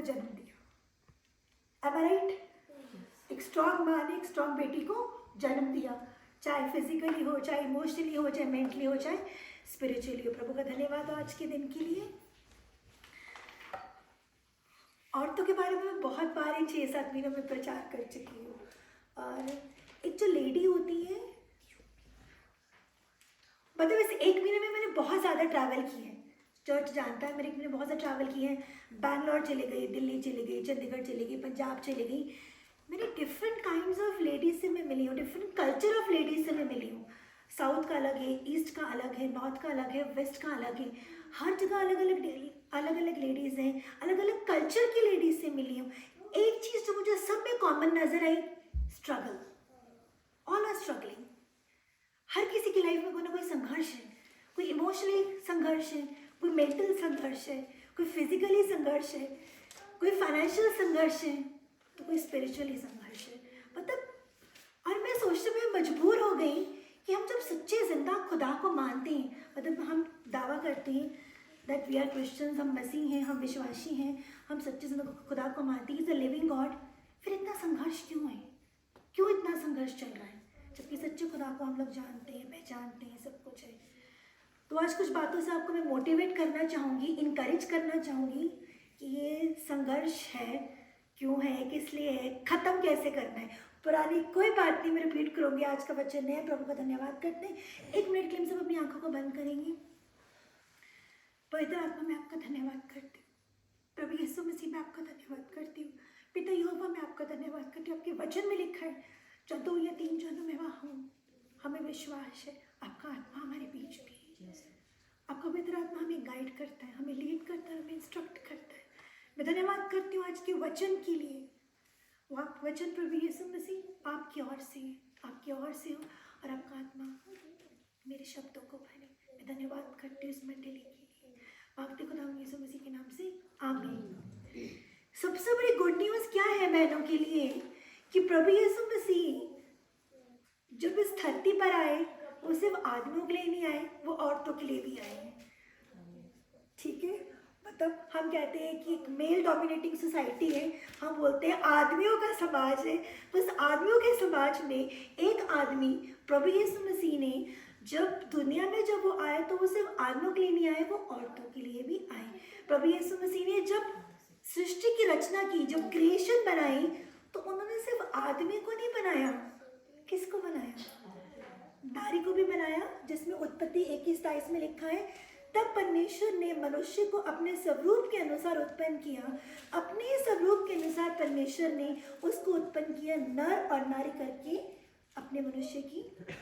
जन्म दिया। Am I right? एक स्ट्रॉन्ग माँ ने एक स्ट्रॉन्ग बेटी को जन्म दिया, चाहे फिजिकली हो, चाहे इमोशनली हो, चाहे मेंटली हो, चाहे स्पिरिचुअली हो। प्रभु का धन्यवाद आज के दिन के लिए। औरतों के बारे में मैं बहुत बार इन 6-7 महीनों में प्रचार कर चुकी हूँ। और एक जो लेडी होती है, मतलब इस 1 महीने में मैंने बहुत ज़्यादा ट्रैवल किए हैं। चर्च जानता है, मेरे 1 महीने बहुत ज़्यादा ट्रैवल किए हैं। बैंगलोर चले गई, दिल्ली चली गई, चंडीगढ़ चली गई, पंजाब चली गई। मैंने डिफरेंट काइंड्स ऑफ लेडीज से मैं मिली हूँ, डिफरेंट कल्चर ऑफ लेडीज से मैं मिली हूँ। साउथ का अलग है, ईस्ट का अलग है, नॉर्थ का अलग है, वेस्ट का अलग है। हर जगह अलग अलग लेडीज़ हैं, अलग अलग कल्चर की लेडीज से मिली हूँ। एक चीज़ जो मुझे सब में कॉमन नजर आई, स्ट्रगल। All are struggling. हर किसी की लाइफ में कोई ना कोई संघर्ष है। कोई इमोशनली संघर्ष है, कोई मेंटल संघर्ष है, कोई फिजिकली संघर्ष है, कोई फाइनेंशियल संघर्ष है, तो कोई स्पिरिचुअली संघर्ष है। मतलब और मैं सोचते हुए मजबूर हो गई कि हम जब सच्चे जिंदा खुदा को मानते हैं, मतलब हम दावा करते हैं दैट वी आर क्रिश्चियंस, हम मसीह हैं, हम विश्वासी हैं, हम सच्चे जिंदा खुदा को मानते हैं, इज अ लिविंग गॉड, फिर इतना संघर्ष क्यों है? क्यों इतना संघर्ष चल रहा है? जबकि सच्चे खुदा को हम लोग जानते हैं, पहचानते हैं, सब कुछ है। तो आज कुछ बातों से आपको मैं मोटिवेट करना चाहूँगी, इनकरेज करना चाहूँगी कि ये संघर्ष है, क्यों है, किस लिए है, ख़त्म कैसे करना है। पुरानी कोई बात नहीं, मैं रिपीट करूँगी। आज का वचन है, प्रभु का धन्यवाद करते हैं। 1 मिनट के लिए सब अपनी आंखों को बंद करेंगे। पवित्र आत्मा में आपका धन्यवाद करती हूँ। प्रभु यीशु मसीह में आपका धन्यवाद करती हूँ। पिता यहोवा में आपका धन्यवाद करती हूँ। आपके वचन में लिखा है, जब 2 या 3 जनों में वहाँ हूँ, हमें विश्वास है आपका आत्मा हमारे बीच भी है। आपका पवित्र आत्मा हमें गाइड करता है, हमें लीड करता है, हमें इंस्ट्रक्ट करता है। मैं धन्यवाद करती हूँ आज के वचन के लिए। वो आप वचन प्रभु यीशु मसीह आपकी ओर से, आपकी ओर से हो और आपका आत्मा मेरे शब्दों को भरे। मैं धन्यवाद करती हूँ इस मंडली के लिए, मांगते खुदा यीशु मसीह के नाम से, आमीन। सबसे बड़ी गुड न्यूज़ क्या है बहनों के लिए कि प्रभु यीशु मसीह जब इस धरती पर आए, वो सिर्फ आदमियों के लिए नहीं आए, वो औरतों के लिए भी आए हैं। ठीक है, मतलब हम कहते हैं कि एक मेल डोमिनेटिंग सोसाइटी है, हम बोलते हैं आदमियों का समाज है। बस आदमियों के समाज में एक आदमी प्रभु यीशु मसीह ने जब दुनिया में जब वो आए, तो वो सिर्फ आदमियों के लिए नहीं आए, वो औरतों के लिए भी आए। प्रभु यीशु मसीह ने जब सृष्टि की रचना की, जब क्रिएशन बनाई, तो उन्होंने सिर्फ आदमी को नहीं बनाया, किसको बनाया? नारी को भी बनाया, जिसमें उत्पत्ति 21:27 में लिखा है, तब परमेश्वर ने मनुष्य को अपने स्वरूप के अनुसार उत्पन्न किया। अपने स्वरूप के अनुसार परमेश्वर ने उसको उत्पन्न किया, नर और नारी करके अपने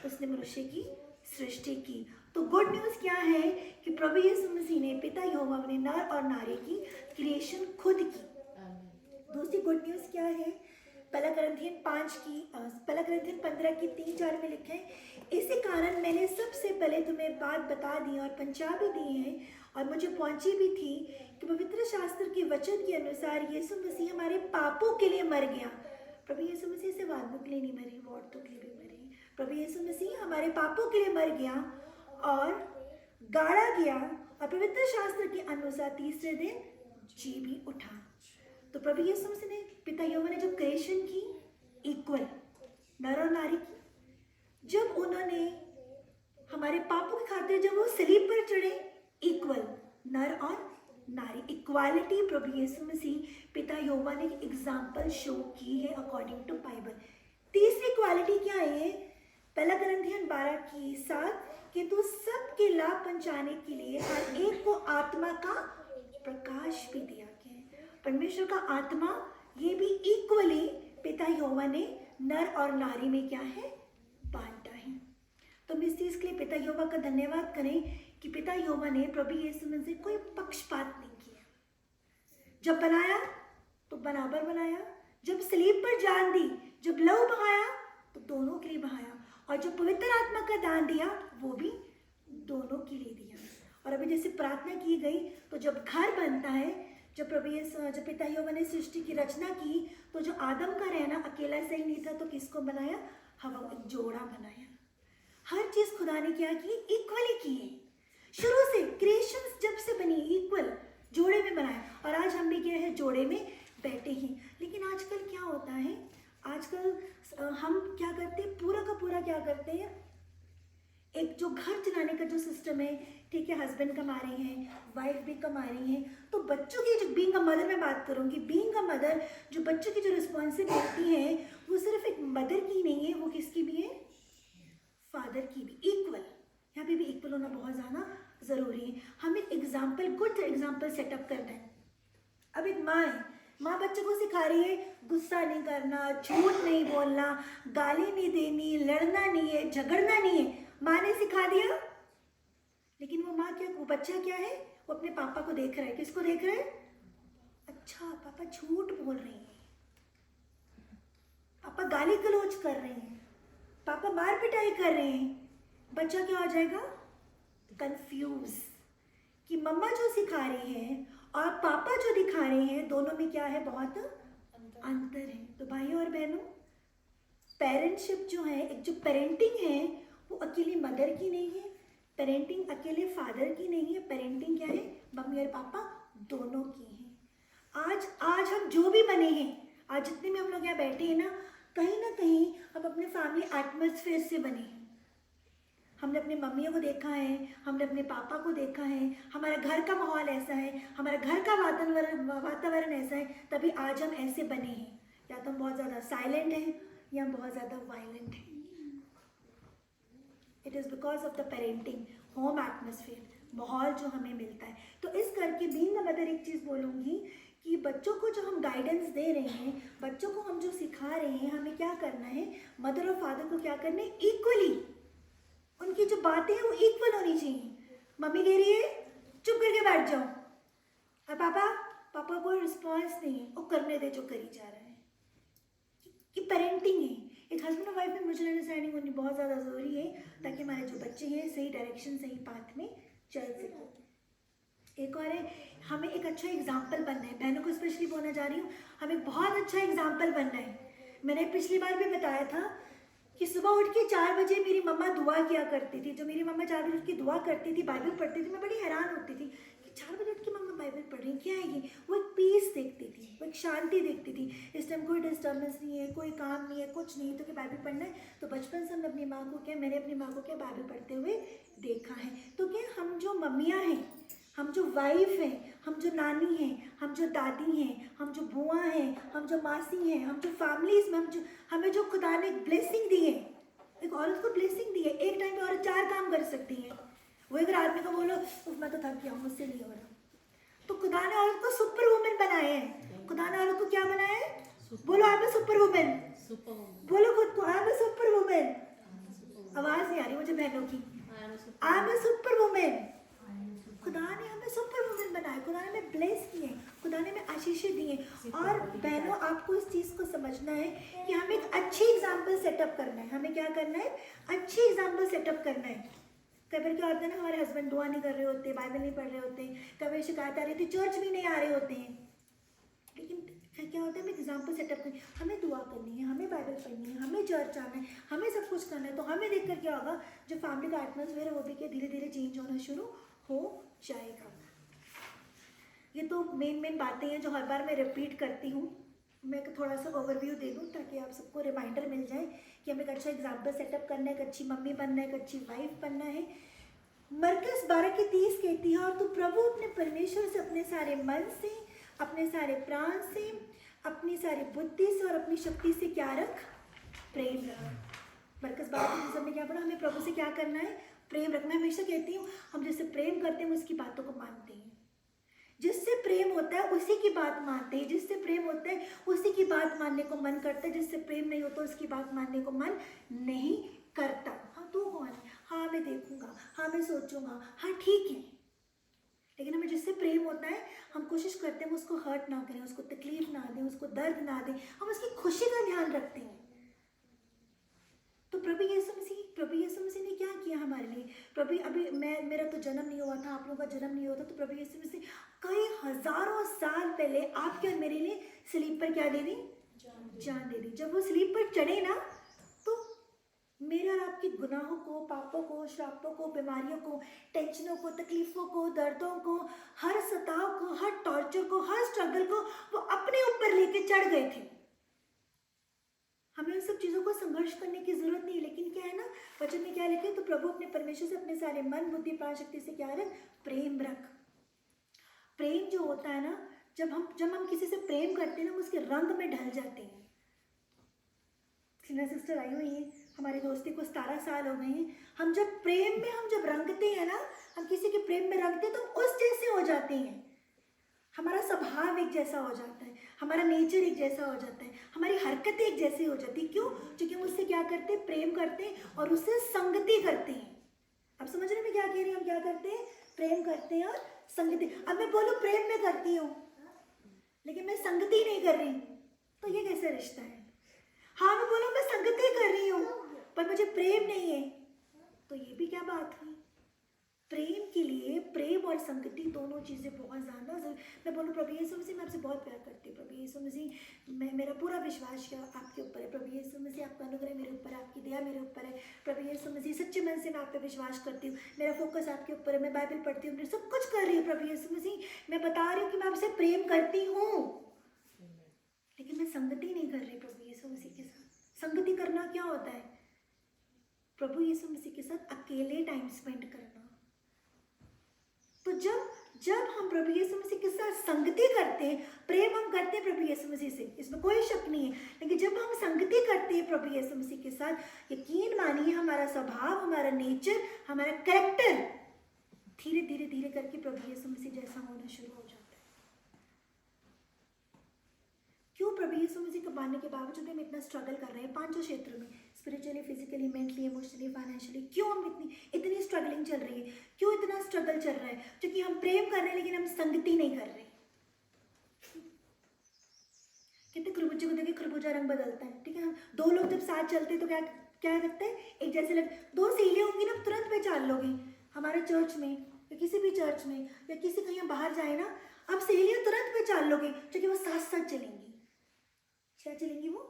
उसने मनुष्य की सृष्टि की। तो गुड न्यूज़ क्या है कि प्रभु यीशु मसीह ने, पिता यहोवा ने नर और नारी की क्रिएशन खुद की। दूसरी गुड न्यूज़ क्या है? पहला कुरिन्थियन 15 की 3-4 में लिखा है, इसी कारण मैंने सबसे पहले तुम्हें बात बता दी और पहुंचा भी दी है, और मुझे पहुंची भी थी कि पवित्र शास्त्र के वचन के अनुसार यीशु मसीह हमारे पापों के लिए मर गया। प्रभु यीशु मसीह सिर्फ आदमियों के लिए नहीं मरे, वो औरतों के लिए भी मरे। प्रभु यीशु मसीह हमारे पापों के लिए मर गया और गाड़ा गया, और पवित्र शास्त्र के अनुसार तीसरे दिन जी भी उठा। तो प्रभु यीशु मसीह ने, पिता यहोवा ने जब क्रिएशन की इक्वल नर और नारी की, जब उन्होंने हमारे पापों की खातिर जब वो सलीब पर चढ़े, इक्वल नर और नारी, इक्वालिटी प्रभु यीशु मसीह पिता यहोवा ने एग्जाम्पल शो की है अकॉर्डिंग टू बाइबल। तीसरी इक्वालिटी क्या है? पहला कुरिन्थियन 12:7 कि तू सबके लाभ पहुंचाने के लिए हर एक को आत्मा का प्रकाश भी दिया गया है। परमेश्वर का आत्मा ये भी इक्वली पिता यहोवा ने नर और नारी में क्या है? बांटा है। तो हम इस चीज़ के लिए पिता यहोवा का धन्यवाद करें कि पिता यहोवा ने प्रभु यीशु में से कोई पक्षपात नहीं किया। जब बनाया तो बराबर बनाया, जब सलीब पर जान दी, जब लहू बहाया तो दोनों के लिए बहाया, और जो पवित्र आत्मा का दान दिया वो भी दोनों के लिए दिया। और अभी जैसे प्रार्थना की गई, तो जब घर बनता है, जब पिता यहोवा ने सृष्टि की रचना की, तो जो आदम का रहना अकेला सही नहीं था, तो किसको बनाया? हवा को, एक जोड़ा बनाया। हर चीज खुदा ने क्या की? इक्वली की है। शुरू से क्रिएशन जब से बनी इक्वल, जोड़े में बनाया, और आज हम भी क्या है, जोड़े में बैठे हैं। लेकिन आजकल क्या होता है, आजकल हम क्या करते हैं, पूरा का पूरा क्या करते हैं, एक जो घर चलाने का जो सिस्टम है, ठीक है, हस्बैंड कमा रहे हैं, वाइफ भी कमा रही हैं, तो बच्चों की जो बीइंग अ मदर मैं बात करूँगी, बीइंग अ मदर जो बच्चों की जो रिस्पॉन्सिबिलिटी है वो सिर्फ एक मदर की नहीं है, वो किसकी भी है, फादर की भी, इक्वल। यहाँ पे भी इक्वल होना बहुत ज़्यादा ज़रूरी है। हमें एग्जाम्पल, गुड एग्जाम्पल सेटअप करना है। अब एक माँ है, माँ बच्चों को सिखा रही है गुस्सा नहीं करना, झूठ नहीं बोलना, गाली नहीं देनी, लड़ना नहीं है, झगड़ना नहीं है, माँ ने सिखा दिया। लेकिन वो माँ क्या, वो बच्चा क्या है, वो अपने पापा को देख रहा है, किसको देख रहा है, अच्छा पापा झूठ बोल रहे हैं, पापा गाली गलौज कर रहे हैं, पापा मार पिटाई कर रहे हैं। बच्चा क्या हो जाएगा, कंफ्यूज, कि मम्मा जो सिखा रही है और पापा जो दिखा रहे हैं, दोनों में क्या है, बहुत अंतर है। तो भाइयों और बहनों, पेरेंटशिप जो है, एक जो पेरेंटिंग है वो अकेली मदर की नहीं है, पेरेंटिंग अकेले फादर की नहीं है, पेरेंटिंग क्या है, मम्मी और पापा दोनों की है। आज हम जो भी बने हैं, आज जितने भी हम लोग यहाँ बैठे हैं ना कहीं हम अपने फैमिली एटमॉस्फेयर से बने हैं। हमने अपनी मम्मियों को देखा है, हमने अपने पापा को देखा है, हमारा घर का माहौल ऐसा है, हमारा घर का वातावरण ऐसा है, तभी आज हम ऐसे बने हैं। या तो हम बहुत ज़्यादा साइलेंट हैं या हम बहुत ज़्यादा वायलेंट हैं। It is because of the parenting, home atmosphere, माहौल जो हमें मिलता है। तो इस करके बीइंग अ मदर एक चीज़ बोलूँगी कि बच्चों को जो हम गाइडेंस दे रहे हैं, बच्चों को हम जो सिखा रहे हैं, हमें क्या करना है, मदर और फादर को क्या करना है, इक्वली उनकी जो बातें हैं वो इक्वल होनी चाहिए। मम्मी कह रही है चुप करके बैठ जाओ, और पापा को रिस्पॉन्स नहीं है, वो करने दे जो करी जा रहा है। कि पेरेंटिंग है, एक हस्बैंड और वाइफ में म्यूचुअल अंडरस्टैंडिंग होनी बहुत ज़्यादा ज़रूरी है, ताकि हमारे जो बच्चे हैं सही डायरेक्शन, सही पाथ में चल सकें। एक और है, हमें एक अच्छा एग्जाम्पल बनना है। बहनों को स्पेशली बोलना जा रही हूँ, हमें बहुत अच्छा एग्जाम्पल बनना है। मैंने पिछली बार भी बताया था कि सुबह उठ के 4 बजे मेरी मम्मा दुआ किया करती थी। जो मेरी मम्मा 4 बजे उठ के दुआ करती थी, बाइबल पढ़ती थी, मैं बड़ी हैरान होती थी कि 4 बजे उठ के मम्मा बाइबल पढ़ रही, क्या है ये। वो एक पीस देखती थी, वो एक शांति देखती थी, इस टाइम कोई डिस्टर्बेंस नहीं है, कोई काम नहीं है, कुछ नहीं है, तो क्या बाइबल पढ़ना है। तो बचपन से हमने अपनी माँ को क्या, मैंने अपनी माँ को क्या बाइबल पढ़ते हुए देखा है। तो क्या हम जो मम्मियाँ हैं, हम जो वाइफ हैं, हम जो नानी हैं, हम जो दादी हैं, हम जो बुआ हैं, हम जो मासी हैं, हम जो फैमिलीज में हमें जो खुदा ने ब्लेसिंग दी है, एक औरत को ब्लेसिंग दी है, एक टाइम पे औरत 4 काम कर सकती है। वो अगर आदमी को बोलो मैं तो थक गया हूँ, मुझसे नहीं हो रहा, तो खुदा ने औरत को सुपर वुमेन बनाया है। खुदा ने औरत को क्या बनाया है, बोलो आप सुपर वुमेन, बोलो खुद को आप सुपर वुमेन। आवाज नहीं आ रही मुझे बहनों की, आप सुपर वुमेन। खुदा ने हमें सुपर वुमेन बनाया, खुदा ने हमें ब्लेस किए, खुदा ने हमें आशीषें दी हैं। और बहनों, आपको इस चीज़ को समझना है कि हमें एक अच्छी एग्जाम्पल सेटअप करना है। हमें क्या करना है, अच्छी एग्जाम्पल सेटअप करना है। कई बार क्या होता है ना, हमारे हस्बैंड दुआ नहीं कर रहे होते, बाइबल नहीं पढ़ रहे होते, कभी शिकायत आ रही थी, चर्च भी नहीं आ रहे होते हैं, लेकिन फिर क्या होता है, हमें एग्जाम्पल सेटअप करनी, हमें दुआ करनी है, हमें बाइबल पढ़नी है, हमें चर्च आना है, हमें सब कुछ करना है। तो हमें देखकर क्या होगा, जो फैमिली का एटमॉस्फेयर है वो भी क्या धीरे धीरे चेंज होना शुरू हो जाएगा। ये तो मेन बातें हैं जो हर बार मैं रिपीट करती हूँ। मैं थोड़ा सा ओवरव्यू दे दूँ ताकि आप सबको रिमाइंडर मिल जाए कि हमें एक अच्छा एग्जाम्पल सेटअप करना है, एक अच्छी मम्मी बनना है, एक अच्छी वाइफ बनना है। मरकस 12:30 कहती है, और तू प्रभु अपने परमेश्वर से अपने सारे मन से, अपने सारे प्राण से, अपनी सारी बुद्धि से और अपनी शक्ति से क्या रख, प्रेम रख। मरकस 12:30 में क्या पढ़ा, हमें प्रभु से क्या करना है, प्रेम रखना। हमेशा कहती हूँ, हम जिससे प्रेम करते हैं उसकी बातों को मानते हैं। जिससे प्रेम होता है उसी की बात मानते हैं, जिससे प्रेम होता है उसी की बात मानने को मन करता है, जिससे प्रेम नहीं होता उसकी बात मानने को मन नहीं करता। हाँ तू कौन है, हाँ मैं देखूंगा, हाँ मैं सोचूंगा, हाँ ठीक है। लेकिन हमें जिससे प्रेम होता है हम कोशिश करते हैं उसको हर्ट ना करें, उसको तकलीफ ना दें, उसको दर्द ना दें, हम उसकी खुशी का ध्यान रखते हैं। तो प्रभु यीशु मसीह ने क्या किया हमारे लिए। प्रभु अभी मेरा तो जन्म नहीं हुआ था, आप लोगों का जन्म नहीं हुआ था, तो प्रभु यीशु मसीह कई हजारों साल पहले आपके और मेरे लिए स्लीप पर क्या दे दी, जान दे दी। जब वो स्लीप पर चढ़े ना, तो मेरे और आपके गुनाहों को, पापों को, श्रापों को, बीमारियों को, टेंशनों को, तकलीफों को, दर्दों को, हर सताव को, हर टॉर्चर को, हर स्ट्रगल को वो अपने ऊपर लेके चढ़ गए थे। हमें उन सब चीज़ों को संघर्ष करने की जरूरत नहीं है, लेकिन क्या है ना, वचन में क्या लिखे, तो प्रभु अपने परमेश्वर से अपने सारे मन, बुद्धि, प्राण शक्ति से क्या रख, प्रेम रख। प्रेम जो होता है ना, जब हम किसी से प्रेम करते हैं ना, हम उसके रंग में ढल जाते हैं। सीनियर सिस्टर आई हुई है, हमारी दोस्ती को 17 साल हो गए हैं। हम जब प्रेम में हम जब रंगते हैं ना, हम किसी के प्रेम में रंगते हैं तो हम उस जैसे हो जाते हैं। हमारा स्वभाव एक जैसा हो जाता है, हमारा नेचर एक जैसा हो जाता है, हमारी हरकतें एक जैसी हो जाती है। क्यों? क्योंकि हम उससे क्या करते हैं, प्रेम करते हैं और उससे संगति करते हैं। अब समझ रहे हैं मैं क्या कह रही हूँ? हम क्या करते हैं, प्रेम करते हैं और संगति। अब मैं बोलूँ प्रेम में करती हूँ लेकिन मैं संगति नहीं कर रही, तो ये कैसा रिश्ता है? हाँ, मैं बोलूँ मैं संगति कर रही हूँ पर मुझे प्रेम नहीं है, तो ये भी क्या बात हुई? प्रेम के लिए प्रेम और संगति दोनों चीज़ें बहुत ज़्यादा जरूरी। मैं बोलूँ प्रभु यीशु मसीह, मैं आपसे बहुत प्यार करती हूँ। प्रभु यीशु मसीह, मेरा पूरा विश्वास आपके ऊपर है। प्रभु यीशु मसीह, आपका अनुग्रह मेरे ऊपर है, आपकी दया मेरे ऊपर है। प्रभु यीशु मसीह, सच्चे मन से मैं आप पे विश्वास करती हूँ। मेरा फोकस आपके ऊपर है, मैं बाइबल पढ़ती हूँ, मैं सब कुछ कर रही हूँ। प्रभु यीशु मसीह, मैं बता रही हूँ कि मैं आपसे प्रेम करती हूँ, लेकिन मैं संगति नहीं कर रही प्रभु यीशु मसीह के साथ। संगति करना क्या होता है? प्रभु यीशु मसीह के साथ अकेले टाइम स्पेंड करना। तो जब हम प्रभु यीशु मसीह के साथ संगति करते हैं, प्रेम हम करते हैं प्रभु यीशु मसीह से, इसमें कोई शक नहीं है, लेकिन जब हम संगति करते हैं प्रभु यीशु मसीह के साथ, यकीन मानिए हमारा स्वभाव, हमारा नेचर, हमारा कैरेक्टर धीरे धीरे धीरे करके प्रभु यीशु मसीह जैसा होना शुरू हो जाता है। क्यों? प्रभु यीशु मसीह को मानने के बावजूद हम इतना स्ट्रगल कर रहे हैं पांचों क्षेत्रों में, spiritually, physically, mentally, emotionally, financially. क्यों हम इतनी स्ट्रगलिंग चल रही है? क्यों इतना स्ट्रगल चल रहा है? क्योंकि हम प्रेम कर रहे हैं लेकिन हम संगति नहीं कर रहे। कितने खरबूजे को देखिए, खरबूजा रंग बदलता है, ठीक है। दो लोग जब साथ चलते हैं तो क्या क्या लगता है, एक जैसे दो सहेलियां होंगी ना, तुरंत पहचान लोगे। हमारे चर्च में या किसी भी चर्च में या किसी कहीं बाहर जाए ना, अब सहेलियां तुरंत पहचान लोगे क्योंकि वो साथ साथ चलेंगी। क्या चलेंगी? वो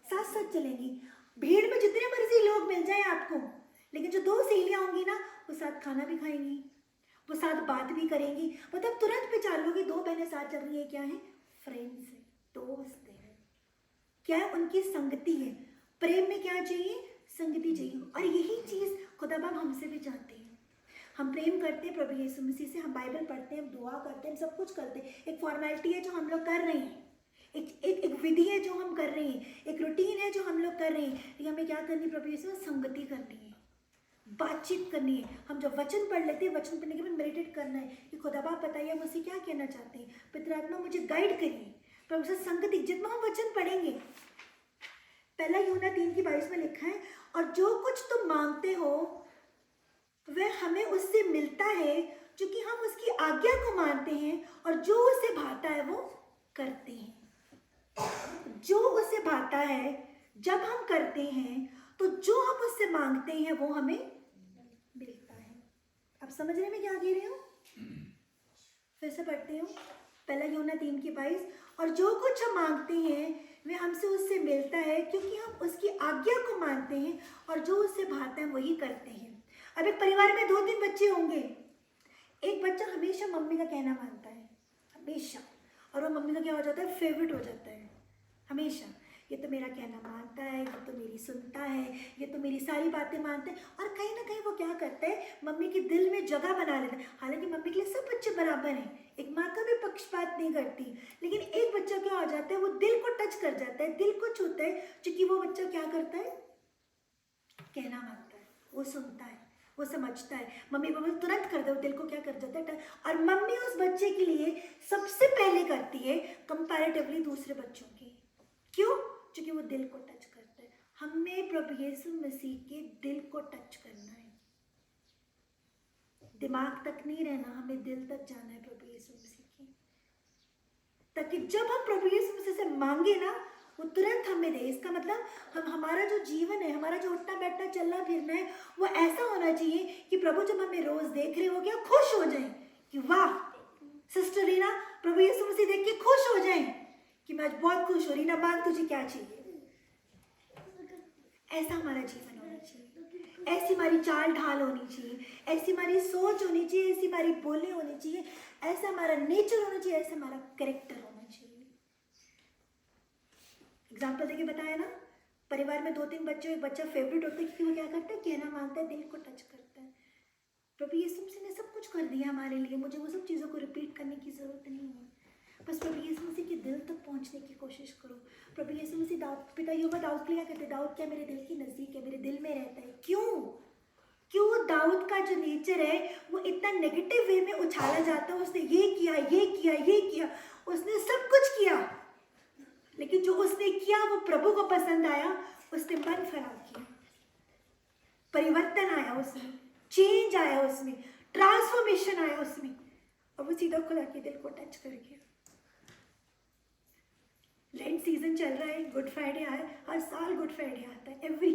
साथ साथ चलेंगी। भीड़ में जितने मर्जी लोग मिल जाए आपको, लेकिन जो दो सहेलियां होंगी ना, वो साथ खाना भी खाएंगी, वो साथ बात भी करेंगी। मतलब तुरंत पहचान लोगे दो बहनें साथ चल रही है। क्या है? फ्रेंड्स है, दोस्त है। क्या है? उनकी संगति है। प्रेम में क्या चाहिए? संगति चाहिए। और यही चीज खुदा बाप हमसे भी चाहते हैं। हम प्रेम करते हैं प्रभु यीशु मसीह से, हम बाइबल पढ़ते हैं, हम दुआ करते हैं, हम सब कुछ करते हैं। एक फॉर्मेलिटी है जो हम लोग कर रहे हैं, एक विधि है जो हम कर रहे हैं, एक रूटीन है जो हम लोग कर रहे हैं, लेकिन हमें क्या करनी है? प्रभु यीशु में संगति करनी है, बातचीत करनी है। हम जब वचन पढ़ लेते हैं, वचन पढ़ने के बाद मेडिटेट करना है कि खुदा बाप बताइए हम उसे क्या कहना चाहते हैं, पवित्र आत्मा मुझे गाइड करिए। प्रभु से संगति, जितना हम वचन पढ़ेंगे, पहला यूहन्ना 3:22 में लिखा है, और जो कुछ तुम मांगते हो वह हमें उससे मिलता है क्योंकि हम उसकी आज्ञा को मानते हैं और जो उसे भाता है वो करते हैं। जो उसे भाता है जब हम करते हैं तो जो हम उससे मांगते हैं वो हमें मिलता है। अब समझ रहे मैं क्या कह रही हूँ? फिर से पढ़ती हूँ, पहला यूहन्ना 3:22, और जो कुछ हम मांगते हैं वे हमसे उससे मिलता है क्योंकि हम उसकी आज्ञा को मानते हैं और जो उससे भाता है वही करते हैं। अब एक परिवार में 2-3 बच्चे होंगे, एक बच्चा हमेशा मम्मी का कहना मानता है, हमेशा, और वो मम्मी का क्या हो जाता है? फेवरेट हो जाता है हमेशा। ये तो मेरा कहना मानता है, ये तो मेरी सुनता है, ये तो मेरी सारी बातें मानते हैं। और कहीं ना कहीं वो क्या करता है? मम्मी के दिल में जगह बना लेता है। हालांकि मम्मी के लिए सब बच्चे बराबर हैं, एक माँ का भी पक्षपात नहीं करती, लेकिन एक बच्चा क्या हो जाता है? वो दिल को टच कर जाता है, दिल को छूता है, क्योंकि वो बच्चा क्या करता है? कहना मानता है, वो सुनता है, वो समझता है। मम्मी पापा तुरंत कर दो, दिल को क्या कर जाता है? और मम्मी उस बच्चे के लिए सबसे पहले करती है कंपैरेटिवली दूसरे बच्चों की। क्यों? क्योंकि वो दिल को टच करता है। हमें प्रभु यीशु मसीह के दिल को टच करना है, दिमाग तक नहीं रहना, हमें दिल तक जाना है प्रभु यीशु मसीह के, ताकि जब हम प्रभु यीशु मसीह से मांगे ना, वो तुरंत हमें दे। इसका मतलब हमारा जो जीवन है, हमारा जो उठना बैठना चलना फिरना है, वो ऐसा होना चाहिए कि प्रभु जब हमें रोज देख रहे हो क्या खुश हो जाए कि वाह सिस्टर रीना, प्रभु यीशु मसीह देख के खुश हो जाए कि मैं आज बहुत खुश हो। रीना मांग तुझे क्या चाहिए? ऐसा हमारा जीवन होना चाहिए, ऐसी हमारी चाल ढाल होनी चाहिए, ऐसी हमारी सोच होनी चाहिए, ऐसी हमारी बोली होनी चाहिए, ऐसा हमारा नेचर होना चाहिए, ऐसा हमारा कैरेक्टर होना चाहिए। एग्जाम्पल देके बताया ना, परिवार में 2-3 बच्चे, एक बच्चा फेवरेट होता है क्योंकि वो क्या करता है, कहना मानता है, दिल को टच करता है। प्रभु यीशु मसीह ने सब कुछ कर दिया हमारे लिए, मुझे वो सब चीज़ों को रिपीट करने की ज़रूरत नहीं है। बस प्रभु यीशु मसीह के दिल तक पहुंचने की कोशिश करो। प्रभु यीशु मसीह पिता यहोवा दाऊद के लिए क्या कहते हैं, दाऊद क्या मेरे दिल के नज़दीक है, मेरे दिल में रहता है। क्यों दाऊद का जो नेचर है वो इतना नेगेटिव वे में उछाला जाता है, उसने ये किया, ये किया, ये किया, उसने सब कुछ किया, लेकिन जो उसने किया वो प्रभु को पसंद आया, उसने मन खराब किया, परिवर्तन आया उसमें, चेंज आया उसमें, ट्रांसफॉर्मेशन आया उसमें, और वो सीधा खुदा के दिल को टच कर गया। लेंट सीजन चल रहा है, गुड फ्राइडे आया, हर साल गुड फ्राइडे आता है, एवरी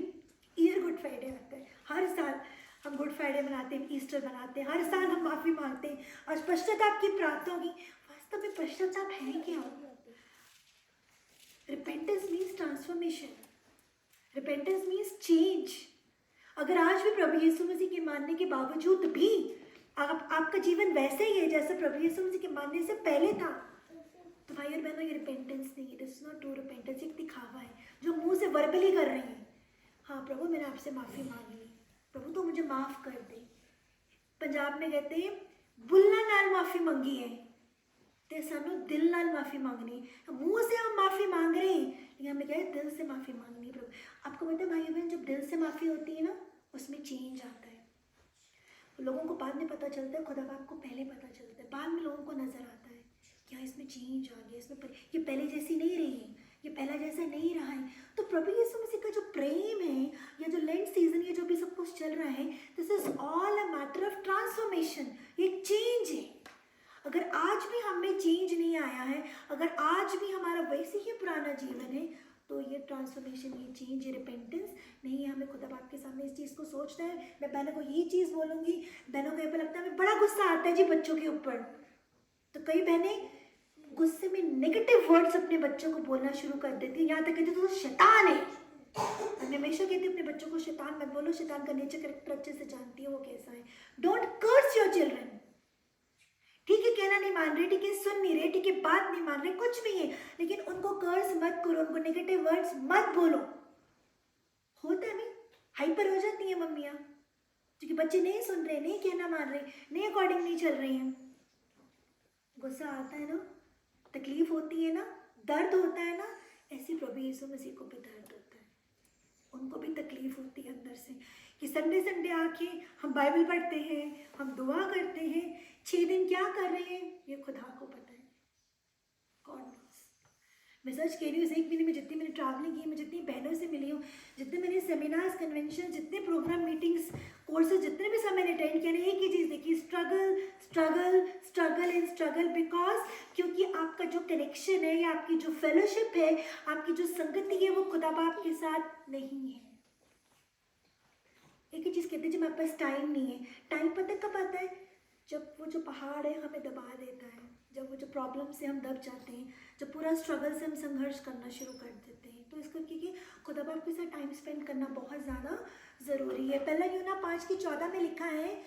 ईयर गुड फ्राइडे आता है, हर साल हम गुड फ्राइडे मनाते हैं, ईस्टर मनाते हैं, हर साल हम माफ़ी मांगते हैं और पश्चाताप की प्रार्थना होगी। वास्तव में पश्चाताप है क्या? Repentance means transformation, repentance means change. अगर आज भी प्रभु यीशु मसीह के मानने के बावजूद भी आपका जीवन वैसे ही है जैसे प्रभु यीशु मसीह के मानने से पहले था, तो भाई और बहनों, ये रिपेंटेंस नहीं है, this is not true repentance. एक दिखावा है जो मुंह से वर्बली कर रहे हैं, हाँ प्रभु मैंने आपसे माफ़ी मांग ली, प्रभु तो मुझे माफ़ कर दे। पंजाब में कहते हैं बुल्ला नाल माफ़ी मंगी है, तो सानू दिल नाल माफ़ी मांगनी। मुंह से हम माफ़ी मांग रहे हैं, लेकिन हमें क्या है, दिल से माफ़ी मांगनी है। प्रभु आपको पता है भाई बहन, जब दिल से माफ़ी होती है ना, उसमें चेंज आता है। लोगों को बाद में पता चलता है, खुदा बाप को पहले पता चलता है, बाद में लोगों को नज़र आता है क्या इसमें चेंज आ गया, इसमें ये पहले जैसी नहीं रही है, ये पहला जैसा नहीं रहा है। तो प्रभु यीशु मसीह का जो प्रेम है, या जो लेंट सीजन, ये जो भी सब कुछ चल रहा है, this is all a matter of transformation, ये चेंज है। अगर आज भी हमें चेंज नहीं आया है, अगर आज भी हमारा वैसे ही पुराना जीवन है, तो ये ट्रांसफॉर्मेशन, ये चेंज, ये रिपेंटेंस नहीं है। हमें खुदा बाप के सामने इस चीज़ को सोचना है। मैं बहनों को ये चीज़ बोलूँगी, बहनों को ये पर लगता है हमें बड़ा गुस्सा आता है जी बच्चों के ऊपर, तो कई बहनें गुस्से में नेगेटिव वर्ड्स अपने बच्चों को बोलना शुरू कर देती है, यहाँ तक कहती तो शैतान है। मैं हमेशा कहती हूँ अपने बच्चों को शैतान मत बोलो, शैतान का नेचर कैरेक्टर अच्छे से जानती है वो कैसा है। Don't curse your children. ठीक है, कहना नहीं मान रहे, ठीक है, सुन नहीं रहे, ठीक है, बात नहीं मान रहे, कुछ भी है, लेकिन उनको कर्स मत करो, उनको नेगेटिव वर्ड्स मत बोलो। होता है नहीं, हाइपर हो जाती है मम्मियाँ, क्योंकि बच्चे नहीं सुन रहे, नहीं कहना मान रहे, नहीं अकॉर्डिंग नहीं चल रही हैं। गुस्सा आता है ना, तकलीफ होती है ना, दर्द होता है ना, ऐसे प्रभु यीशु मसीह को भी दर्द होता है, उनको भी तकलीफ होती है अंदर से कि संडे संडे आके हम बाइबल पढ़ते हैं, हम दुआ करते हैं, 6 दिन क्या कर रहे हैं ये खुदा को पता है, गॉड नोस। मैं सच कह रही हूँ, इस 1 महीने में जितनी मैंने ट्रैवलिंग की, मैं जितनी बहनों से मिली हूँ, जितने मैंने सेमिनार्स, कन्वेंशन, जितने प्रोग्राम, मीटिंग्स, कोर्सेज, जितने भी सब मैंने अटेंड किए, एक ही चीज़ देखी, struggle struggle struggle and struggle. Because क्योंकि आपका जो कनेक्शन है, या आपकी जो फेलोशिप है, आपकी जो संगति है, वो खुदा बाप के साथ नहीं है। एक ही चीज़ कहते हैं, जब हमारे पास टाइम नहीं है, टाइम पता कब आता है, जब वो जो पहाड़ है हमें दबा देता है, जब वो जो प्रॉब्लम से हम दब जाते हैं, जब पूरा स्ट्रगल से हम संघर्ष करना शुरू कर देते हैं। तो इस करके कि खुदा बाप के साथ टाइम स्पेंड करना बहुत ज़्यादा ज़रूरी है। पहला यूहन्ना 5:14 में लिखा है,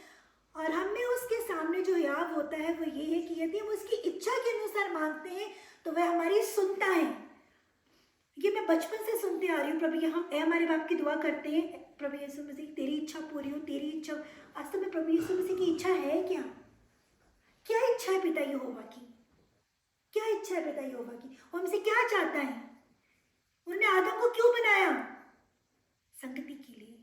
और हमें उसके सामने जो याव होता है वो ये है कि यदि हम उसकी इच्छा के अनुसार मांगते हैं तो वह हमारी सुनता है। ये मैं बचपन से सुनते आ रही हूँ, प्रभु हम हमारे बाप की दुआ करते हैं, प्रभु यीशु मसीह तेरी इच्छा पूरी हो, तेरी इच्छा। आज तो मैं प्रभु यीशु मसीह की इच्छा है क्या? क्या इच्छा है पिता यहोवा की? क्या इच्छा है पिता यहोवा की? वो हमसे क्या चाहता है? उन्होंने आदम को क्यों बनाया? संगति के लिए।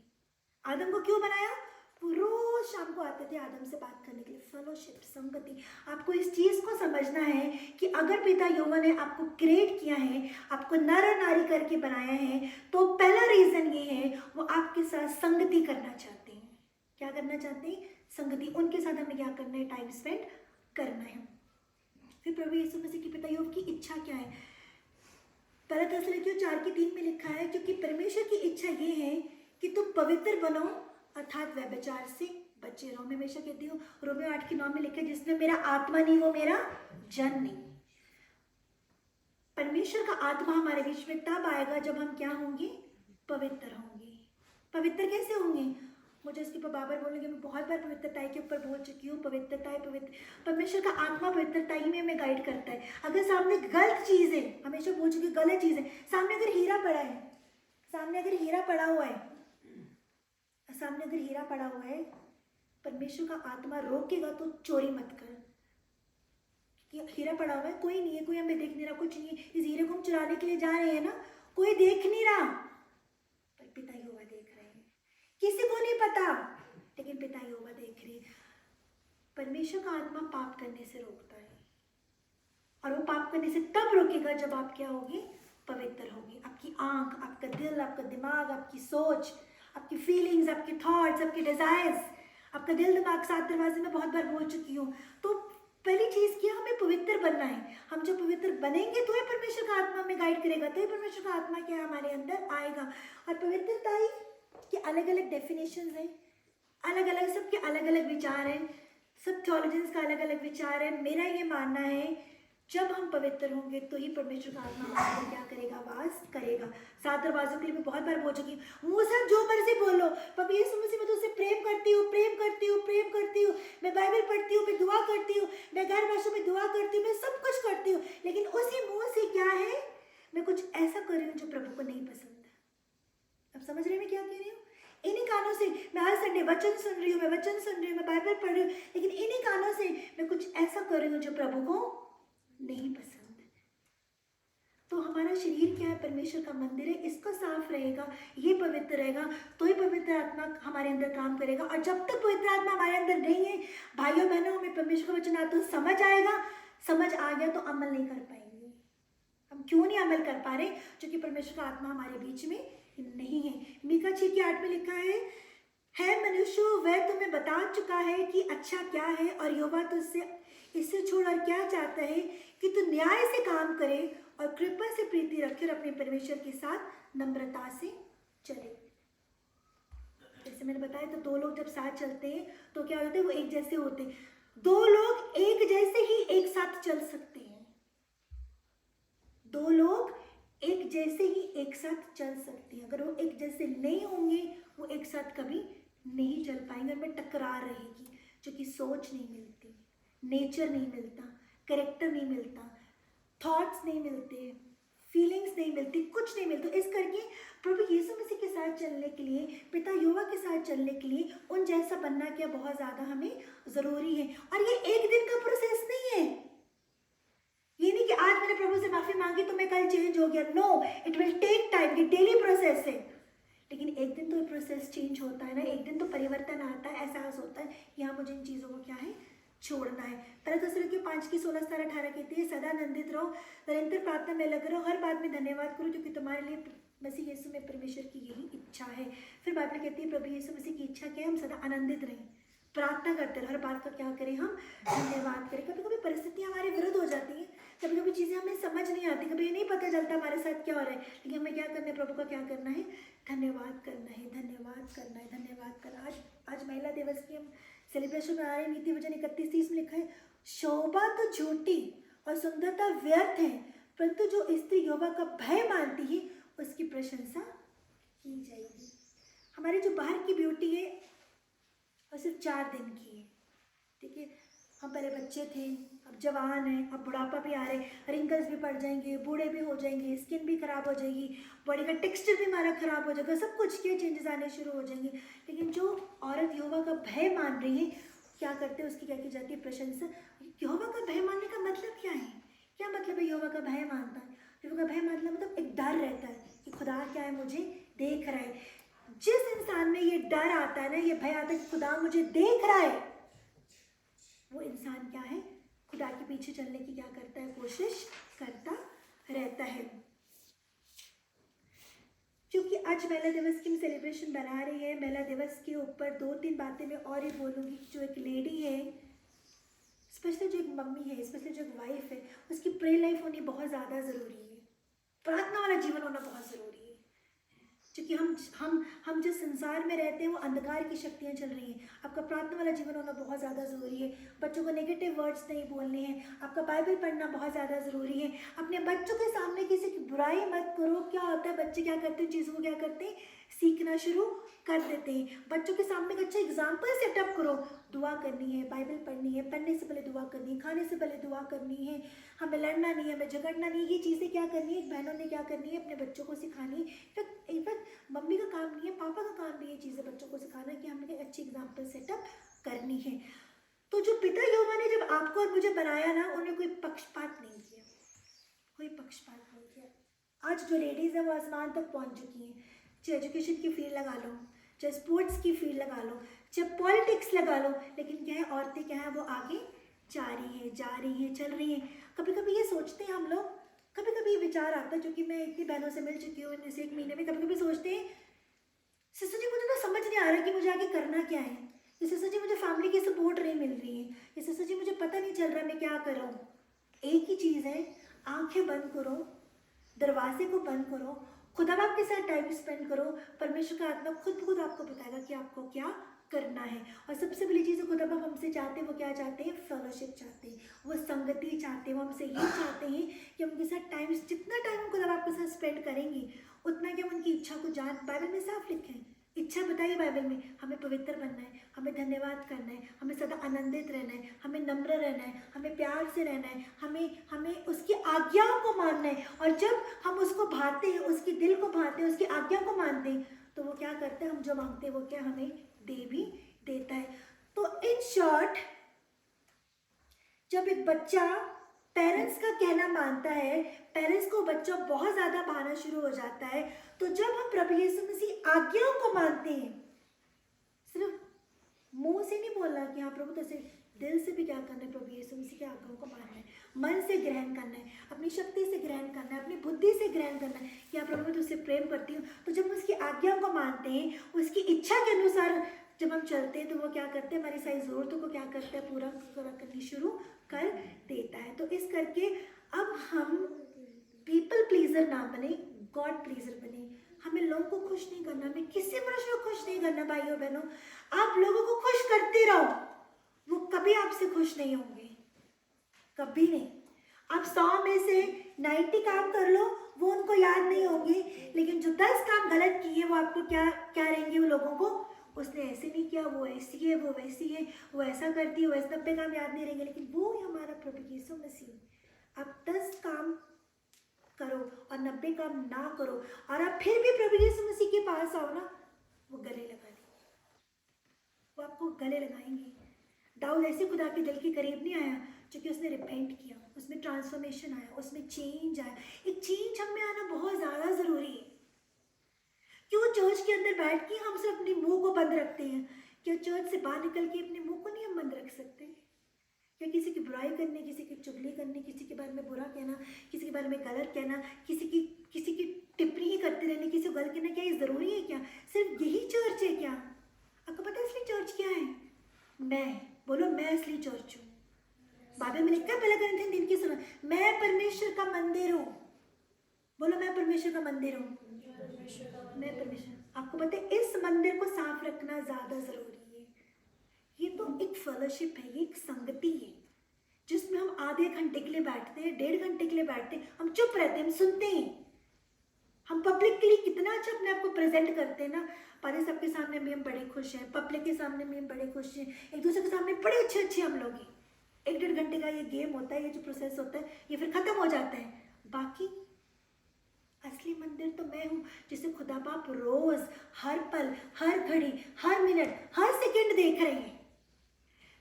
आदम को क्यों बनाया? वो रोज शाम को आते थे आदम से बात करने के लिए, फेलोशिप, संगति। आपको इस चीज़ को समझना है कि अगर पिता यहोवा ने आपको क्रिएट किया है, आपको नर और नारी करके बनाया है, तो पहला रीज़न ये है, वो आपके साथ संगति करना चाहते हैं। क्या करना चाहते हैं? संगति। उनके साथ हमें क्या करना है? टाइम स्पेंड करना है। फिर प्रभु यीशु मसीह की पिता यहोवा की इच्छा क्या है? पहला थिस्सलुनीकियों 4:3 में लिखा है, क्योंकि परमेश्वर की इच्छा ये है कि तुम पवित्र बनो, अर्थात व्यभिचार से बचे रहो। मैं हमेशा कहती हूँ, रोमियो 8:9 में लिखा है, जिसमें मेरा आत्मा नहीं वो मेरा जन नहीं। परमेश्वर का आत्मा हमारे बीच में तब आएगा जब हम क्या होंगे? पवित्र होंगे। पवित्र कैसे होंगे? मुझे उसके ऊपर बाबर बोलेंगे, मैं बहुत बार पवित्रताई के ऊपर बोल चुकी हूँ, पवित्रताई पवित्र, परमेश्वर का आत्मा पवित्रताई में हमें गाइड करता है। अगर सामने गलत चीज़ है, हमेशा बोल चुकी गलत चीज़ है, सामने अगर हीरा पड़ा है, सामने अगर हीरा पड़ा हुआ है, सामने अगर हीरा पड़ा हुआ है, परमेश्वर का आत्मा रोकेगा तो चोरी मत कर। कि हीरा पड़ा हुआ है, कोई नहीं है, कोई हमें देख नहीं रहा, कुछ नहीं है, इस हीरे को हम चुराने के लिए जा रहे हैं ना, कोई देख नहीं रहा, पर पिता यहोवा देख रहे हैं। किसी को नहीं पता, लेकिन पिता यहोवा देख रहे हैं। परमेश्वर का आत्मा पाप करने से रोकता है, और वो पाप करने से तब रोकेगा जब आप क्या होगे? पवित्र होगे। आपकी आंख, आपका दिल, आपका दिमाग, आपकी सोच, आपकी फीलिंग्स, आपके थॉट्स, आपके डिजायर्स, आपका दिल दिमाग, 7 दरवाजे में बहुत बार बोल चुकी हूँ। तो पहली चीज़ क्या, हमें पवित्र बनना है। हम जब पवित्र बनेंगे तो ही परमेश्वर का आत्मा हमें गाइड करेगा, तो ही परमेश्वर का आत्मा क्या हमारे अंदर आएगा। और पवित्रता की अलग अलग डेफिनेशंस हैं, अलग अलग, सबके अलग अलग विचार हैं, सब थ्योलॉजियंस का अलग अलग विचार है। मेरा ये मानना है जब हम पवित्र होंगे तो ही परमेश्वर का आत्मा हमारे अंदर क्या करेगा? वास करेगा। 7 दरवाजों के लिए मैं बहुत बार बोल चुकी हूँ, मुँह से जो मर्जी बोलो, पर यीशु मसीह मैं तुझसे प्रेम करती हूँ, प्रेम करती हूँ, प्रेम करती हूँ, मैं बाइबल पढ़ती हूँ, मैं दुआ करती हूँ, मैं गैर भाषा में दुआ करती हूँ, मैं सब कुछ करती हूँ, लेकिन उसी मुँह से क्या है? मैं कुछ ऐसा कर रही हूँ जो प्रभु को नहीं पसंद है। अब समझ रहे मैं क्या कह रही हूँ? इन्हीं कानों से मैं हर संडे वचन सुन रही हूँ, मैं वचन सुन रही हूँ, मैं बाइबल पढ़ रही हूँ, लेकिन इन्हीं कानों से मैं कुछ ऐसा कर रही हूँ जो प्रभु को नहीं पसंद। तो हमारा शरीर क्या है? परमेश्वर का मंदिर है, इसका साफ रहेगा, ये पवित्र रहेगा, तो ही पवित्र आत्मा हमारे अंदर काम करेगा। और जब तक पवित्र आत्मा हमारे अंदर नहीं है, भाइयों बहनों, हमें परमेश्वर का वचन आता तो समझ आएगा, समझ आ गया तो अमल नहीं कर पाएंगे। हम क्यों नहीं अमल कर पा रहे? क्योंकि परमेश्वर का आत्मा हमारे बीच में नहीं है। मीका 6:8 में लिखा है मनुष्य, वह तुम्हें बता चुका है कि अच्छा क्या है, और यहोवा तुझसे इससे छोड़ और क्या चाहता है कि तू न्याय से काम करे और कृपा से प्रीति रखे और अपने परमेश्वर के साथ नम्रता से चले। जैसे मैंने बताया, तो 2 लोग जब साथ चलते हैं तो क्या होता है? वो एक जैसे होते हैं। 2 लोग एक जैसे ही एक साथ चल सकते हैं, 2 लोग एक जैसे ही एक साथ चल सकते हैं। अगर वो एक जैसे नहीं होंगे, वो एक साथ कभी नहीं चल पाएंगे, उनमें टकरार रहेगी, क्योंकि सोच नहीं मिलती, नेचर नहीं मिलता, कैरेक्टर नहीं मिलता, थॉट्स नहीं मिलते, फीलिंग्स नहीं मिलती, कुछ नहीं मिलता। इस करके प्रभु यीशु मसीह के साथ चलने के लिए, पिता यहोवा के साथ चलने के लिए उन जैसा बनना क्या बहुत ज़्यादा हमें ज़रूरी है। और ये एक दिन का प्रोसेस नहीं है। ये नहीं कि आज मैंने प्रभु से माफ़ी मांगी तो मैं कल चेंज हो गया। No, it will take time. ये डेली प्रोसेस है, लेकिन एक दिन तो प्रोसेस चेंज होता है ना, एक दिन तो परिवर्तन आता है, एहसास होता है कि हाँ, मुझे इन चीज़ों को क्या है? छोड़ना है। पहले तो 5:16-18 कहती है, सदा आनंदित रहो, निरंतर प्रार्थना में लगे रहो, हर बात में धन्यवाद करो, क्योंकि तुम्हारे लिए मसीह यीशु में परमेश्वर की यही इच्छा है। फिर बाइबल कहती है प्रभु यीशु मसीह की इच्छा क्या है? हम सदा आनंदित रहें, प्रार्थना करते रहे, हर बात का क्या करें? हम धन्यवाद करें। कभी कभी परिस्थितियाँ हमारे विरुद्ध हो जाती हैं, कभी कभी चीज़ें हमें समझ नहीं आती, कभी ये नहीं पता चलता हमारे साथ क्या हो रहा है, लेकिन हमें क्या करना है? प्रभु का क्या करना है? धन्यवाद करना है, धन्यवाद करना है, धन्यवाद करना। आज महिला दिवस की हम सेलिब्रेशन में आ रहे हैं। नीति वचन 31:30 में लिखा है, शोभा तो झूठी और सुंदरता व्यर्थ है, परंतु जो स्त्री यहोवा का भय मानती है उसकी प्रशंसा की जाएगी। हमारी जो बाहर की ब्यूटी है वो सिर्फ 4 दिन की है, ठीक है? हम पहले बच्चे थे, अब जवान हैं, अब बुढ़ापा भी आ रहे हैं, रिंकल्स भी पड़ जाएंगे, बूढ़े भी हो जाएंगे, स्किन भी खराब हो जाएगी, बॉडी का टेक्सचर भी हमारा खराब हो जाएगा, सब कुछ के चेंजेस आने शुरू हो जाएंगे। लेकिन जो औरत यहोवा का भय मान रही है, क्या करते हैं? उसकी क्या की जाती है? प्रशंसा। यहोवा का भय मानने का मतलब क्या है? क्या मतलब है यहोवा का भय मानता है? यहोवा का भय मतलब एक डर रहता है कि खुदा क्या है? मुझे देख रहा है। जिस इंसान में ये डर आता है ना, ये भय आता है कि खुदा मुझे देख रहा है, वो इंसान क्या है? खुदा के पीछे चलने की क्या करता है? कोशिश करता रहता है। क्योंकि आज महिला दिवस की हम सेलिब्रेशन बना रही है, महिला दिवस के ऊपर 2-3 बातें मैं और ही बोलूँगी। जो एक लेडी है, स्पेशली जो एक मम्मी है, स्पेशली जो एक वाइफ है, उसकी प्रेयर लाइफ होनी बहुत ज़्यादा ज़रूरी है, प्रार्थना वाला जीवन होना बहुत ज़रूरी है। क्योंकि हम जिस संसार में रहते हैं वो अंधकार की शक्तियाँ चल रही हैं। आपका प्रार्थना वाला जीवन होना बहुत ज़्यादा ज़रूरी है। बच्चों को नेगेटिव वर्ड्स नहीं बोलने हैं, आपका बाइबल पढ़ना बहुत ज़्यादा ज़रूरी है। अपने बच्चों के सामने किसी की बुराई मत करो। क्या होता है? बच्चे क्या करते हैं, चीज़ों को क्या करते हैं, सीखना शुरू कर देते हैं। बच्चों के सामने एक अच्छा एग्जाम्पल सेटअप करो। दुआ करनी है, बाइबल पढ़नी है, पढ़ने से पहले दुआ करनी है, खाने से पहले दुआ करनी है, हमें लड़ना नहीं है, हमें झगड़ना नहीं है। ये चीज़ें क्या करनी है, बहनों ने क्या करनी है, अपने बच्चों को सिखानी है। इनफैक्ट मम्मी का काम नहीं है, पापा का काम भी ये चीज़ें बच्चों को सिखाना कि हमें एक अच्छी एग्जाम्पल सेटअप करनी है। तो जो पिता यहोवा ने जब आपको और मुझे बनाया ना, उन्हें कोई पक्षपात नहीं किया, कोई पक्षपात नहीं किया। आज जो लेडीज़ है वो आसमान तक पहुंच चुकी हैं। चाहे एजुकेशन की फील्ड लगा लो, चाहे स्पोर्ट्स की फील्ड लगा लो, चाहे पॉलिटिक्स लगा लो, लेकिन क्या है, औरतें क्या है, वो आगे जा रही हैं, चल रही हैं। कभी कभी ये सोचते हैं हम लोग, कभी कभी ये विचार आता है, जो कि मैं इतनी बहनों से मिल चुकी हूँ इस एक महीने में, कभी कभी सोचते हैं सिस्टर जी मुझे तो समझ नहीं आ रहा कि मुझे आगे करना क्या है, ये सिस्टर जी मुझे फैमिली की सपोर्ट नहीं मिल रही है, ये सिस्टर जी मुझे पता नहीं चल रहा मैं क्या करूँ। एक ही चीज़ है, आंखें बंद करो, दरवाजे को बंद करो, खुदा बाप के साथ टाइम स्पेंड करो। परमेश्वर का आत्मा खुद ब खुद आपको बताएगा कि आपको क्या करना है। और सबसे बड़ी चीज़ खुदा बाप हमसे चाहते हैं, वो क्या चाहते हैं, फेलोशिप चाहते हैं, वो संगति चाहते हैं। वो हमसे ये चाहते हैं कि हम उनके साथ टाइम, जितना टाइम हम खुदा बाप के साथ स्पेंड करेंगे उतना कि हम उनकी इच्छा को जान। बाइबल में साफ लिखे हैं, इच्छा बताइए बाइबल में, हमें पवित्र बनना है, हमें धन्यवाद करना है, हमें सदा आनंदित रहना है, हमें नम्र रहना है, हमें प्यार से रहना है, हमें उसकी आज्ञाओं को मानना है। और जब हम उसको भाते हैं, उसके दिल को भाते हैं, उसकी आज्ञा को मानते हैं, तो वो क्या करता है, हम जो मांगते हैं वो क्या हमें दे भी देता है। तो इन शॉर्ट, जब एक बच्चा पेरेंट्स का कहना मानता है, पेरेंट्स को बच्चा बहुत ज़्यादा भाना शुरू हो जाता है। तो जब हम प्रभु यीशु मसीह आज्ञाओं को मानते हैं, सिर्फ मुंह से नहीं बोलना कि हाँ प्रभु, तो दिल से भी क्या करना है, प्रभु यीशु मसीह की आज्ञाओं को मानना है, मन से ग्रहण करना है, अपनी शक्ति से ग्रहण करना है, अपनी बुद्धि से ग्रहण करना है कि हाँ प्रभु मैं तुझसे प्रेम करती हूँ। तो जब हम उसकी आज्ञाओं को मानते हैं, उसकी इच्छा के अनुसार जब हम चलते हैं, तो वो क्या करते हैं, हमारी सारी ज़रूरतों को क्या करता है, पूरा करनी शुरू कर देता है। तो इस करके अब हम पीपल प्लीजर ना बने, गॉड प्लीजर बने। हमें लोगों को खुश नहीं करना, हमें किसी मनुष्य को खुश नहीं करना। भाइयों बहनों, आप लोगों को खुश करते रहो, वो कभी आपसे खुश नहीं होंगे, कभी नहीं। आप 100 में से 90 काम कर लो, वो उनको याद नहीं होंगे, लेकिन जो 10 काम गलत किए वो आपको क्या क्या रहेंगे, वो लोगों को, उसने ऐसे नहीं किया, वो ऐसी है, वो वैसी है, वो ऐसा करती है, वो ऐसे 90 काम याद नहीं रहेंगे। लेकिन वो हमारा प्रभु यीशु मसीह, आप 10 काम करो और 90 काम ना करो, और आप फिर भी प्रभु यीशु मसीह के पास आओ ना, वो गले लगा देंगे, वो आपको गले लगाएंगे। दाऊद ऐसे खुदा के दिल के करीब नहीं आया क्योंकि उसने रिपेंट किया, उसमें ट्रांसफॉर्मेशन आया, उसमें चेंज आया। एक चेंज हम में आना बहुत ज़्यादा ज़रूरी है। क्यों चर्च के अंदर बैठ के हम सिर्फ अपने मुंह को बंद रखते हैं? क्या चर्च से बाहर निकल के अपने मुंह को नहीं हम बंद रख सकते? क्या किसी की बुराई करने, किसी की चुगली करने, किसी के बारे में बुरा कहना, किसी के बारे में गलत कहना, किसी की टिप्पणी ही करते रहने, किसी को गलत कहना, क्या ये ज़रूरी है? क्या सिर्फ यही चर्च है क्या? आपको पता है असली चर्च क्या है? मैं असली चर्च हूँ। बाइबल में लिखा है, पहला कोरिन्थियन 3 की सुनो, मैं परमेश्वर का मंदिर हूँ। बोलो, मैं परमेश्वर का मंदिर हूँ। मैं परमेश्वर। आपको पता है इस मंदिर को साफ रखना ज्यादा जरूरी है। ये तो एक फेलोशिप है, ये एक संगति है जिसमें हम आधे घंटे के लिए बैठते हैं, 1.5 घंटे के लिए बैठते हैं, हम चुप रहते हैं, हम सुनते हैं। हम पब्लिक के लिए कितना अच्छा अपने आप को प्रेजेंट करते हैं ना, पारे सबके सामने भी हम बड़े खुश हैं, पब्लिक के सामने भी हम बड़े खुश हैं, एक दूसरे के सामने बड़े अच्छे हम लोग हैं। 1-1.5 घंटे का ये गेम होता है, ये जो प्रोसेस होता है, ये फिर खत्म हो जाता है। बाकी असली मंदिर तो मैं हूँ, जिसे खुदा बाप रोज, हर पल, हर घड़ी, हर मिनट, हर सेकंड देख रहे हैं।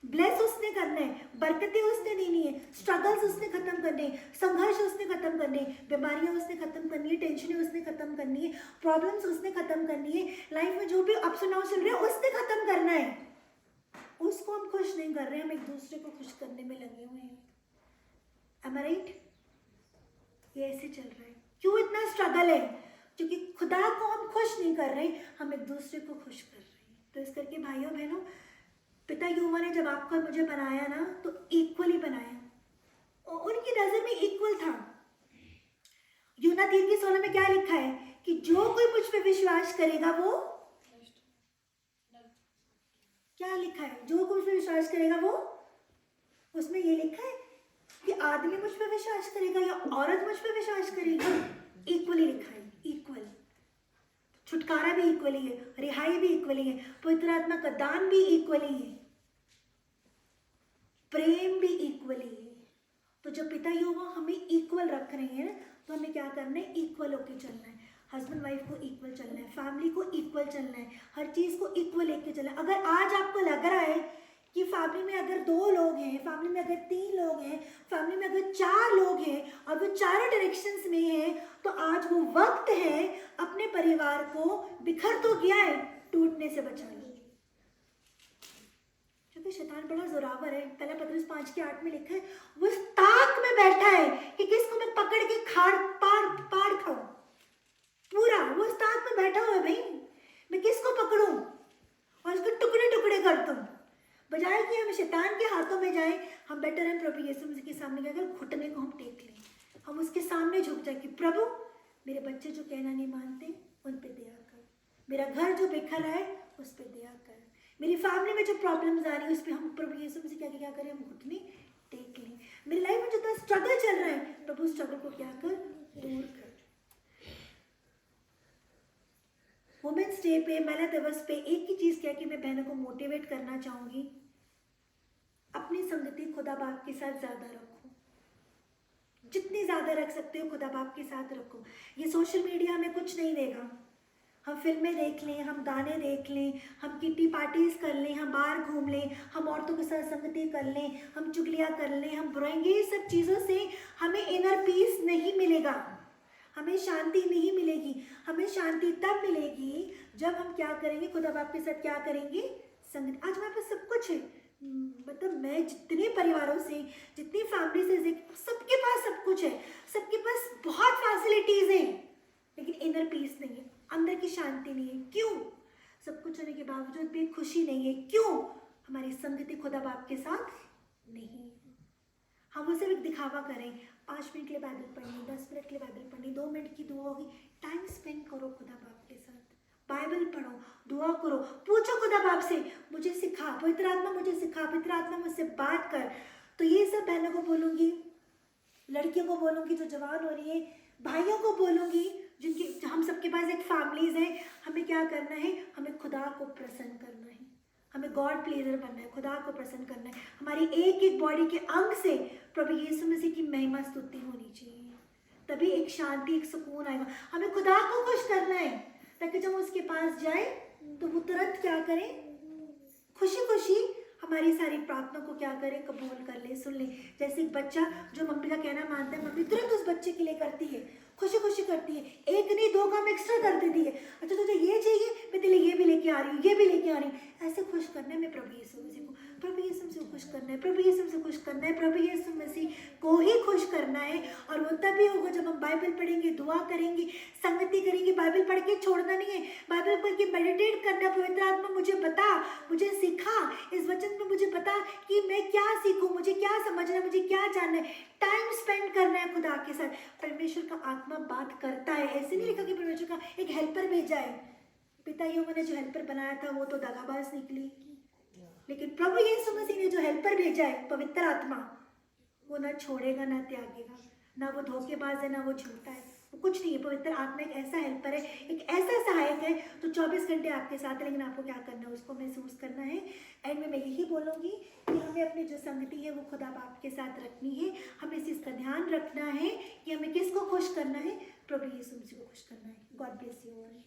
ब्लेस उसने करना है, बरकतें उसने देनी है, स्ट्रगल्स उसने खत्म करने हैं, संघर्ष उसने खत्म करने हैं, बीमारियां उसने खत्म करनी है, टेंशनें उसने खत्म करनी है, प्रॉब्लम्स उसने खत्म करनी है, लाइफ में जो भी अप्स एंड डाउन्स चल रहे हैं उसने खत्म करना है। उसको हम खुश नहीं कर रहे, हम एक दूसरे को खुश करने में लगे हुए हैं। Am I right? ये ऐसे चल रहा है। क्यों इतना स्ट्रगल है? क्योंकि खुदा को हम खुश नहीं कर रहे, हम एक दूसरे को खुश कर रहे हैं। तो इस करके भाइयों बहनों, पिता यहोवा ने जब आपको मुझे बनाया ना, तो इक्वली बनाया, और उनकी नजर में इक्वल था। यूहन्ना 3:16 में क्या लिखा है कि जो कोई मुझ पे विश्वास करेगा, वो क्या लिखा है, जो कोई मुझ पे विश्वास करेगा वो, उसमें ये लिखा है कि आदमी मुझ पे विश्वास करेगा या औरत मुझ पे विश्वास करेगी, इक्वली लिखा है, इक्वल। छुटकारा भी इक्वली है, रिहाई भी इक्वली है, पवित्र आत्मा का दान भी इक्वली है, प्रेम भी इक्वली है। तो जब पिता यहोवा हमें इक्वल रख रहे हैं तो हमें क्या करना है, इक्वल होके चलना है। हस्बैंड वाइफ को इक्वल चलना है, फैमिली को इक्वल चलना है, हर चीज़ को इक्वल लेके चलना है। अगर आज आपको लग रहा है कि फैमिली में अगर 2 लोग हैं, फैमिली में अगर 3 लोग हैं, फैमिली में अगर 4 लोग हैं और वो चारों डायरेक्शंस में हैं, तो आज वो वक्त है अपने परिवार को बिखर तो गया है, टूटने से बचाइए। क्योंकि शैतान बड़ा जोरावर है। पहला पतरस 5:8 में लिखा है, वो इस ताक में बैठा है कि किसको मैं पकड़ के पाड़ खाऊं। पूरा वो इस ताक में बैठा हुआ है, भाई मैं किसको पकड़ूं और उसको टुकड़े टुकड़े कर दूं। बजाय कि हम शैतान के हाथों में जाएं, हम बेटर है प्रभु यीशु मसीह के सामने क्या करें, घुटने को हम टेक लें, हम उसके सामने झुक जाए कि प्रभु मेरे बच्चे जो कहना नहीं मानते उन पे दया कर, मेरा घर जो बिखर रहा है उस पर दया कर, मेरी फैमिली में जो प्रॉब्लम्स आ रही है उस पर हम प्रभु यीशु मसीह क्या करें, हम घुटने टेक लें। मेरी लाइफ में जितना स्ट्रगल चल रहा है, प्रभु स्ट्रगल को क्या कर, दूर कर। वुमेन्स डे पे, महिला दिवस पे एक ही चीज़ क्या कि मैं बहनों को मोटिवेट करना चाहूँगी, अपनी संगति खुदा बाप के साथ ज़्यादा रखो, जितनी ज़्यादा रख सकते हो खुदा बाप के साथ रखो। ये सोशल मीडिया हमें कुछ नहीं देगा। हम फिल्में देख लें, हम गाने देख लें, हम किटी पार्टीज़ कर लें, हम बाहर घूम लें, हम औरतों के साथ संगति कर लें, हम चुगलियाँ कर लें, हम बुराएंगे, ये सब चीज़ों से हमें इनर पीस नहीं मिलेगा, हमें शांति नहीं मिलेगी। हमें शांति तब मिलेगी जब हम क्या करेंगे, खुदा बाप के साथ क्या करेंगे, संगति। आज हमारे पास सब कुछ है, मतलब मैं जितने परिवारों से, जितनी फैमिली से, सबके पास सब कुछ है, सबके पास बहुत फैसिलिटीज़ हैं, लेकिन इनर पीस नहीं है, अंदर की शांति नहीं है। क्यों? सब कुछ होने के बावजूद भी खुशी नहीं है। क्यों? हमारी संगति खुदा बाप के साथ नहीं है। हम उसे भी दिखावा करें, 5 मिनट के लिए बाइबल पढ़नी, 10 मिनट के लिए बाइबल पढ़नी, 2 मिनट की दुआ होगी, टाइम स्पेंड करो खुदा बाप के साथ, बाइबल पढ़ो, दुआ करो, पूछो खुदा बाप से, मुझे सिखा पवित्र आत्मा, मुझे सिखा पवित्र आत्मा, मुझसे बात कर। तो ये सब बहनों को बोलूँगी, लड़कियों को बोलूँगी जो जवान हो रही है, भाइयों को बोलूँगी जिनके, हम सबके पास एक फैमिलीज़ है। हमें क्या करना है, हमें खुदा को प्रसन्न करना है, हमें गॉड प्लेजर बनना है, खुदा को प्रसन्न करना है। हमारी एक एक बॉडी के अंग से प्रभु यीशु मसीह की महिमा स्तुति होनी चाहिए, तभी एक शांति, एक सुकून आएगा। हमें खुदा को खुश करना है ताकि जब उसके पास जाए तो वो तुरंत क्या करें, खुशी खुशी हमारी सारी प्रार्थना को क्या करे, कबूल कर ले, सुन ले। जैसे एक बच्चा जो मम्मी का कहना मानता है, मम्मी तुरंत उस बच्चे के लिए करती है, खुशी खुशी करती है, 1 नहीं 2 काम एक्स्ट्रा कर देती है। अच्छा तुझे ये चाहिए, मैं तेरे लिए ये भी लेके आ रही हूँ, ये भी लेके आ रही हूँ। ऐसे खुश करना है मैं प्रभु यीशु मसीह को, प्रभु यीशु मसीह को खुश करना है, प्रभु यीशु मसीह खुश करना है, प्रभु यीशु मसीह को ही खुश करना है। और वो तभी होगा जब हम बाइबल पढ़ेंगे, दुआ करेंगे, संगति करेंगे। बाइबल पढ़ के छोड़ना नहीं है, बाइबल पढ़ के मेडिटेट करना। पवित्र आत्मा मुझे बता, मुझे सिखा, इस वचन में मुझे बता कि मैं क्या सीखूं, मुझे क्या समझना है, मुझे क्या जानना है। टाइम स्पेंड करना है खुदा के साथ। परमेश्वर का आत्मा बात करता है, ऐसे नहीं लिखा कि परमेश्वर का एक हेल्पर भेजा है। पिता यहोवा ने जो हेल्पर बनाया था वो तो दगाबाज निकली, लेकिन प्रभु यीशु मसीह ने जो हेल्पर भेजा है, पवित्र आत्मा, वो ना छोड़ेगा ना त्यागेगा, ना वो धोखेबाज है ना वो झूठा है, वो कुछ नहीं है। पवित्र आत्मा एक ऐसा हेल्पर है, एक ऐसा सहायक है जो 24 घंटे आपके साथ है, लेकिन आपको क्या करना है, उसको महसूस करना है। एंड में मैं यही बोलूँगी कि हमें अपनी जो संगति है वो खुदा बाप के साथ रखनी है। हमें इस चीज़ का ध्यान रखना है कि हमें किसको खुश करना है, प्रभु यीशु मसीह को खुश करना है। God bless you all.